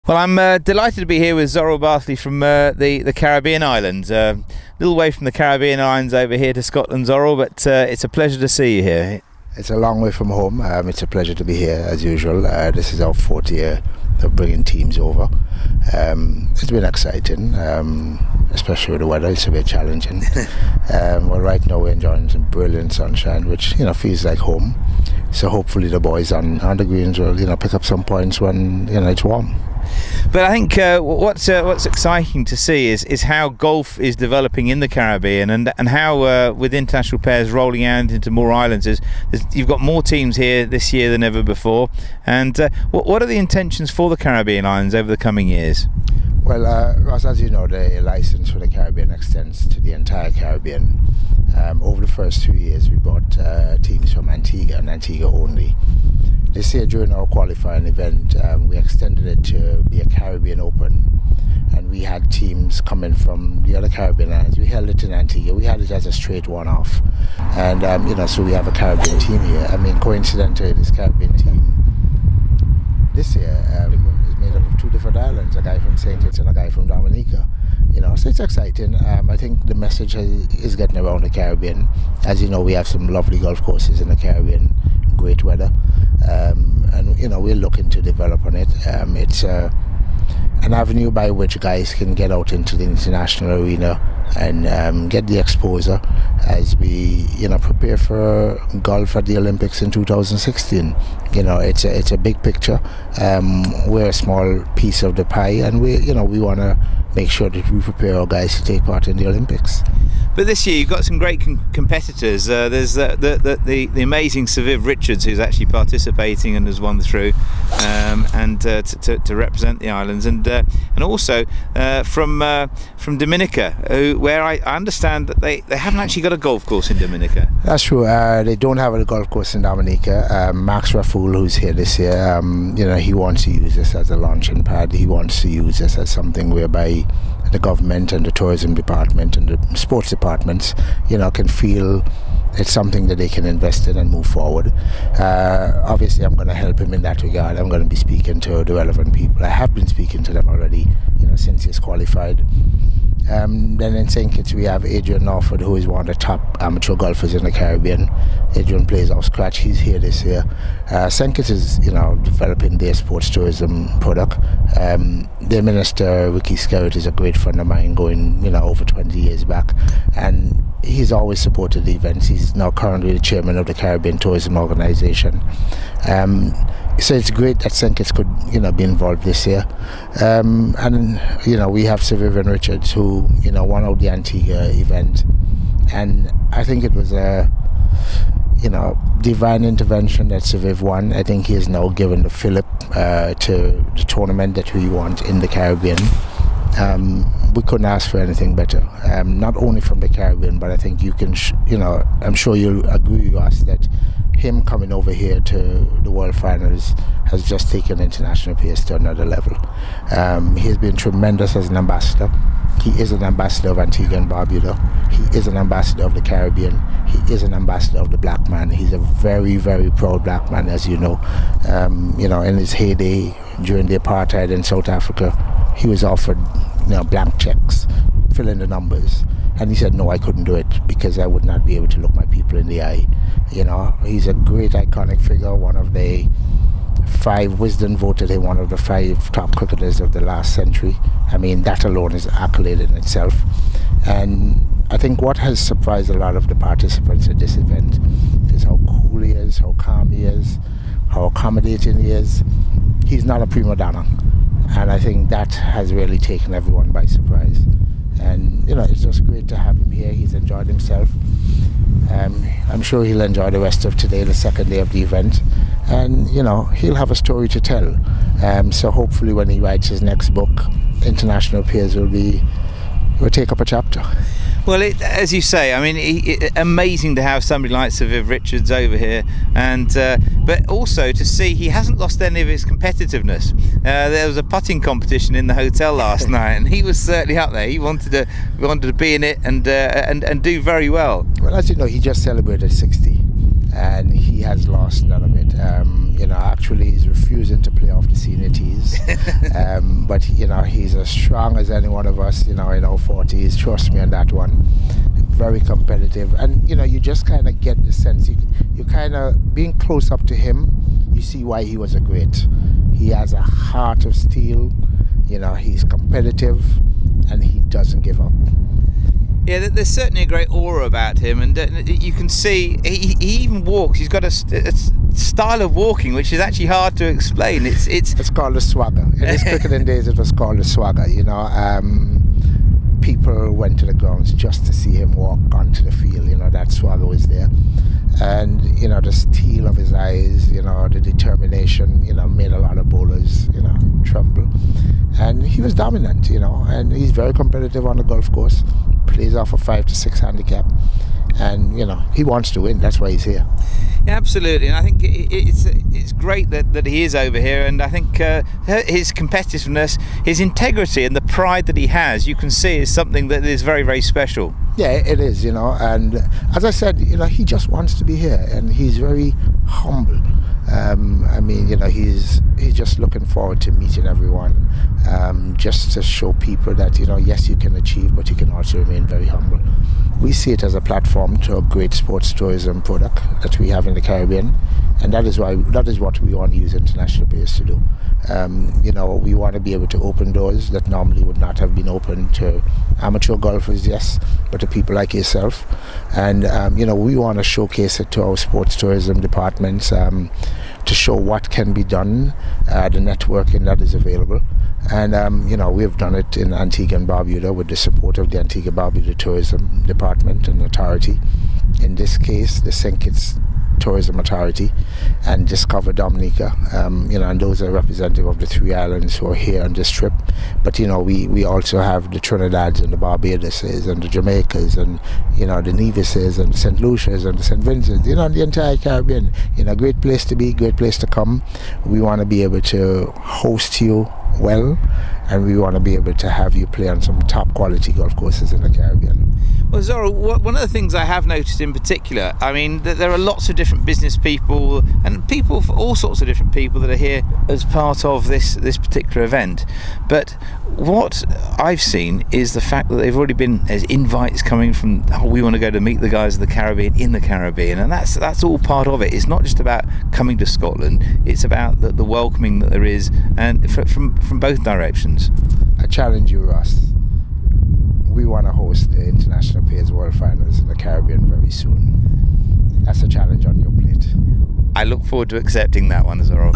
Well, I'm delighted to be here with Zorol Barthley from the Caribbean islands. A little way from the Caribbean islands over here to Scotland, Zorol, but it's a pleasure to see you here. It's a long way from home. It's a pleasure to be here as usual. This is our fourth year of bringing teams over. It's been exciting, especially with the weather. It's a bit challenging. Well, right now we're enjoying some brilliant sunshine, which feels like home. So hopefully the boys on the greens will pick up some points when it's warm. But I think what's exciting to see is how golf is developing in the Caribbean, and how with international pairs rolling out into more islands, you've got more teams here this year than ever before. And what are the intentions for the Caribbean islands over the coming years? Well, Ross, as you know, the license for the Caribbean extends to the entire Caribbean. Over the first 2 years, we brought teams from Antigua and Antigua only. This year, during our qualifying event, we extended it to be a Caribbean Open, and we had teams coming from the other Caribbean islands. We held it in Antigua. We had it as a straight one-off, and so we have a Caribbean team here. I mean, coincidentally, this Caribbean team this year is made up of two different islands: a guy from St. Kitts and a guy from Dominica. So it's exciting. I think the message is getting around the Caribbean. As you know, we have some lovely golf courses in the Caribbean, great weather, and we're looking to develop on it. It's an avenue by which guys can get out into the international arena and get the exposure as we prepare for golf at the Olympics in 2016. It's a big picture. We're a small piece of the pie, and we want to make sure that we prepare our guys to take part in the Olympics. But this year you've got some great competitors. There's the amazing Sir Viv Richards, who's actually participating and has won through, and to represent the islands, and also from Dominica, where I understand that they haven't actually got a golf course in Dominica. That's true. They don't have a golf course in Dominica. Max Rafoul, who's here this year, he wants to use this as a launching pad. He wants to use this as something whereby the government and the tourism department and the sports departments, can feel it's something that they can invest in and move forward. Obviously, I'm going to help him in that regard. I'm going to be speaking to the relevant people. I have been speaking to them already, since he's qualified. Then in St. Kitts we have Adrian Norford, who is one of the top amateur golfers in the Caribbean. Adrian plays off scratch. He's here this year. St. Kitts is developing their sports tourism product. Their minister Ricky Skerritt is a great friend of mine, going over 20 years back, and he's always supported the events. He's now currently the chairman of the Caribbean Tourism Organization. So it's great that St. Kitts could be involved this year. And we have Sir Vivian Richards, who won out the Antigua event, and I think it was a divine intervention that Sir Viv won. I think he is now given the fillip to the tournament that we want in the Caribbean. We couldn't ask for anything better, not only from the Caribbean, but I think you can I'm sure you'll agree with us that him coming over here to the World Finals has just taken international pace to another level. He has been tremendous as an ambassador. He is an ambassador of Antigua and Barbuda. He is an ambassador of the Caribbean. He is an ambassador of the black man. He's a very, very proud black man, as you know. In his heyday during the apartheid in South Africa, he was offered blank checks, fill in the numbers, and he said, no, I couldn't do it because I would not be able to look my people in the eye. He's a great iconic figure. One of the five, Wisden voted him one of the 5 top cricketers of the last century. I mean, that alone is an accolade in itself. And I think what has surprised a lot of the participants at this event is how cool he is, how calm he is, how accommodating he is. He's not a prima donna, and I think that has really taken everyone by surprise. And it's just great to have him here. He's enjoyed himself. I'm sure he'll enjoy the rest of today, the second day of the event, and he'll have a story to tell. So hopefully when he writes his next book, international peers will take up a chapter. Well, as you say, I mean, amazing to have somebody like Sir Viv Richards over here, and but also to see he hasn't lost any of his competitiveness. There was a putting competition in the hotel last night, and he was certainly up there. He wanted to be in it and do very well. Well, as you know, he just celebrated 60, and he has lost course, none of it. Actually, he's refusing to play off the senior tees. But he's as strong as any one of us. In our 40s. Trust me on that one. Very competitive, and you just kind of get the sense. You kind of being close up to him. You see why he was a great. He has a heart of steel. He's competitive, and he doesn't give up. Yeah, there's certainly a great aura about him, and you can see he even walks. He's got a style of walking which is actually hard to explain. It's called the swagger. In his cricketing days, it was called the swagger. People went to the grounds just to see him walk onto the field. That swagger was there, and the steel of his eyes, the determination, made a lot of bowlers, tremble. And he was dominant, and he's very competitive on the golf course. Plays off a 5 to 6 handicap, and he wants to win. That's why he's here. Yeah, absolutely, and I think it's great that he is over here, and I think his competitiveness, his integrity, and the pride that he has, you can see, is something that is very, very special. Yeah, it is, and as I said, he just wants to be here, and he's very humble. He's just looking forward to meeting everyone, just to show people that yes, you can achieve, but you can also remain very humble. We see it as a platform to a great sports tourism product that we have in the Caribbean, and that is what we want to use international players to do. We want to be able to open doors that normally would not have been open to amateur golfers, yes, but to people like yourself. And we want to showcase it to our sports tourism departments, to show what can be done, the networking that is available. And we've done it in Antigua and Barbuda with the support of the Antigua Barbuda Tourism Department and Authority. In this case, the St. Kitts Tourism Authority and Discover Dominica, and those are representative of the 3 islands who are here on this trip. But we also have the Trinidadians and the Barbadoses and the Jamaicas and the Nevises and the St. Lucias and the St. Vincent, the entire Caribbean. Great place to be, great place to come. We want to be able to host you well, and we want to be able to have you play on some top quality golf courses in the Caribbean. Well, Zorol, one of the things I have noticed in particular, there are lots of different business people and people, all sorts of different people that are here as part of this particular event. But what I've seen is the fact that they've already been, there's invites coming from, we want to go to meet the guys of the Caribbean in the Caribbean, and that's all part of it. It's not just about coming to Scotland, it's about the welcoming that there is, and from both directions. I challenge you, Ross. We want to host the International Players World Finals in the Caribbean very soon. That's a challenge on your plate. I look forward to accepting that one, Zorol.